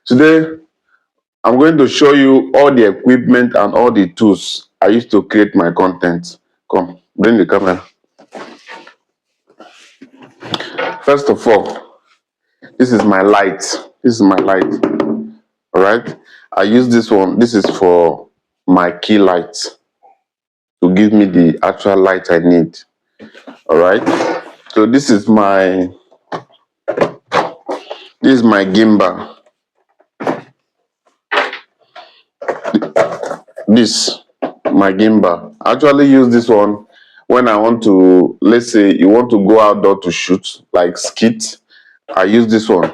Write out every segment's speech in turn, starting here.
Today, I'm going to show you all the equipment and all the tools I use to create my content. Come, bring the camera. First of all, this is my light. This is my light. All right. I use this one. This is for my key light to give me the actual light I need. All right. So this is my gimbal. This my gimbal. I actually use this one when I want to, let's say you want to go outdoor to shoot like skit. I use this one.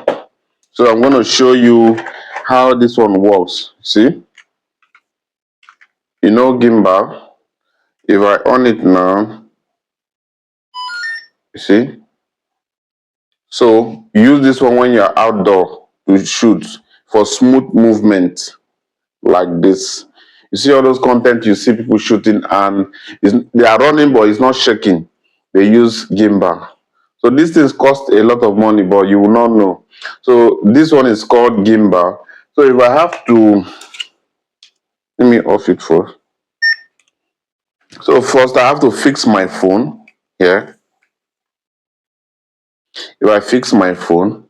So I'm going to show you how this one works. See, gimbal. If I on it now, you see. So use this one when you're outdoor to shoot for smooth movement like this. You see all those content you see people shooting and they are running but it's not shaking. They use gimbal. So these things cost a lot of money, but you will not know. So this one is called gimbal. So if I have to, let me off it first. So first I have to fix my phone here. If I fix my phone,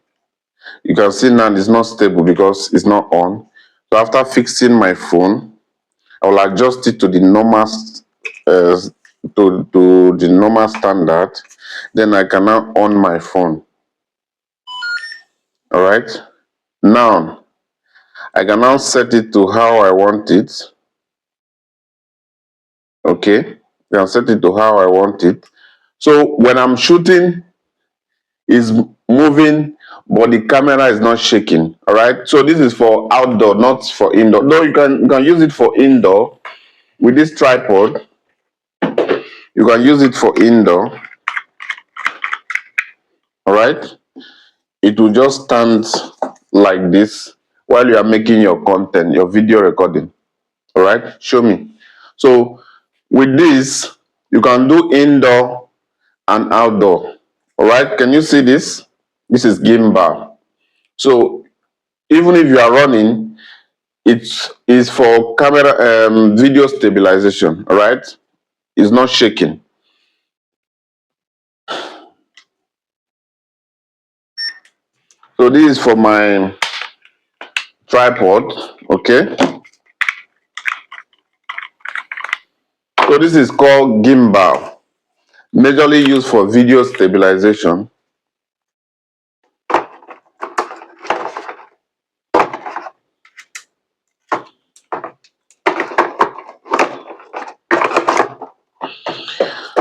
you can see now it's not stable because it's not on. So after fixing my phone, I will adjust it to the normal uh, to the normal standard. Then I can now on my phone. All right. Now I can now set it to how I want it. Okay. I can set it to how I want it. So when I'm shooting, it's moving, but the camera is not shaking. All right. So this is for outdoor, not for indoor. Though you can use it for indoor with this tripod. You can use it for indoor. All right. It will just stand like this while you are making your content, your video recording. All right. Show me. So with this, you can do indoor and outdoor. All right. Can you see this? This is gimbal. So even if you are running, it is for camera video stabilization. All right. It's not shaking. So this is for my tripod. Okay. So this is called gimbal, majorly used for video stabilization.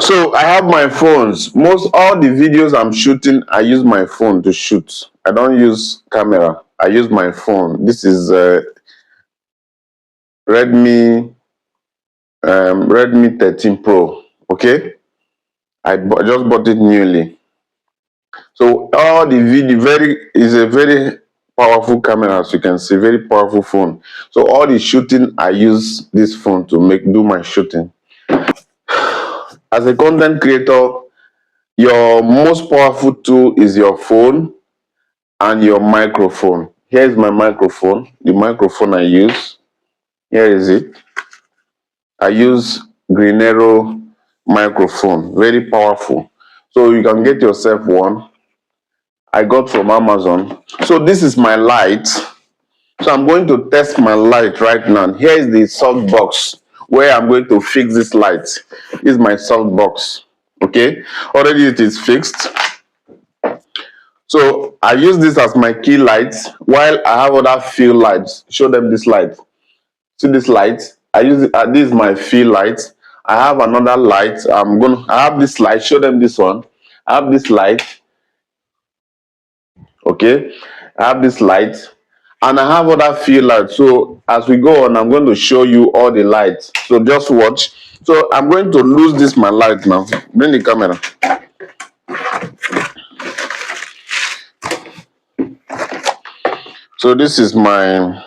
So I have my phones. Most all the videos I'm shooting, I use my phone to shoot. I don't use camera. I use my phone. This is Redmi Redmi 13 Pro. Okay, just bought it newly. So all the video is a very powerful camera, as you can see, very powerful phone. So all the shooting, I use this phone to do my shooting. As a content creator, your most powerful tool is your phone and your microphone. Here is my microphone, the microphone I use. Here is it. I use Green Arrow microphone, very powerful. So you can get yourself one. I got from Amazon. So this is my light. So I'm going to test my light right now. Here is the soft box where I'm going to fix this light. This is my soft box. Okay, already it is fixed. So I use this as my key light while I have other field lights. Show them this light. See this light? I use it. This is my field light. I have another light. I have this light. Show them this one. I have this light. Okay. I have this light. And I have other field lights. So as we go on, I'm going to show you all the lights. So just watch. So I'm going to lose this my light now. Bring the camera. So this is my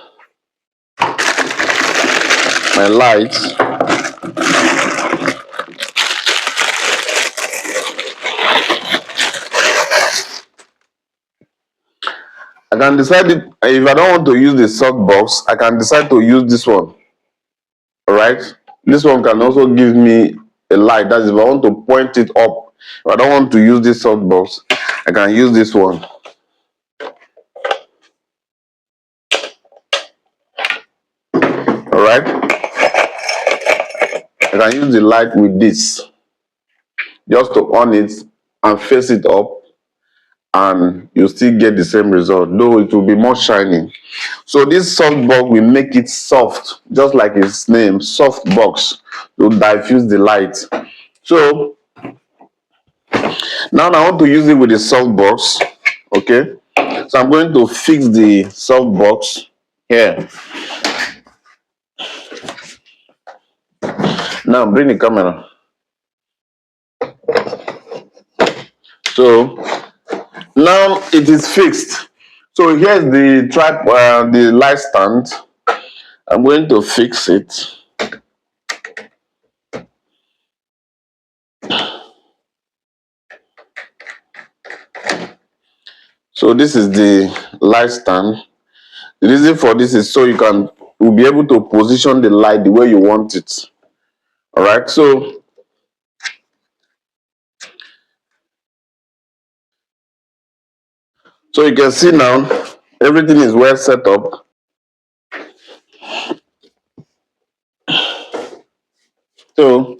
light. I can decide it if I don't want to use the softbox, I can decide to use this one. All right. This one can also give me a light. That is, if I want to point it up, if I don't want to use this softbox, I can use this one. All right. I can use the light with this just to on it and face it up, and you still get the same result, though it will be more shiny. So this soft box will make it soft, just like its name, soft box, to diffuse the light. So now I want to use it with the soft box. Okay, so I'm going to fix the soft box here. Now bring the camera. So now it is fixed. So here's the the light stand. I'm going to fix it. So this is the light stand. The reason for this is so you'll be able to position the light the way you want it. All right. So you can see now everything is well set up. So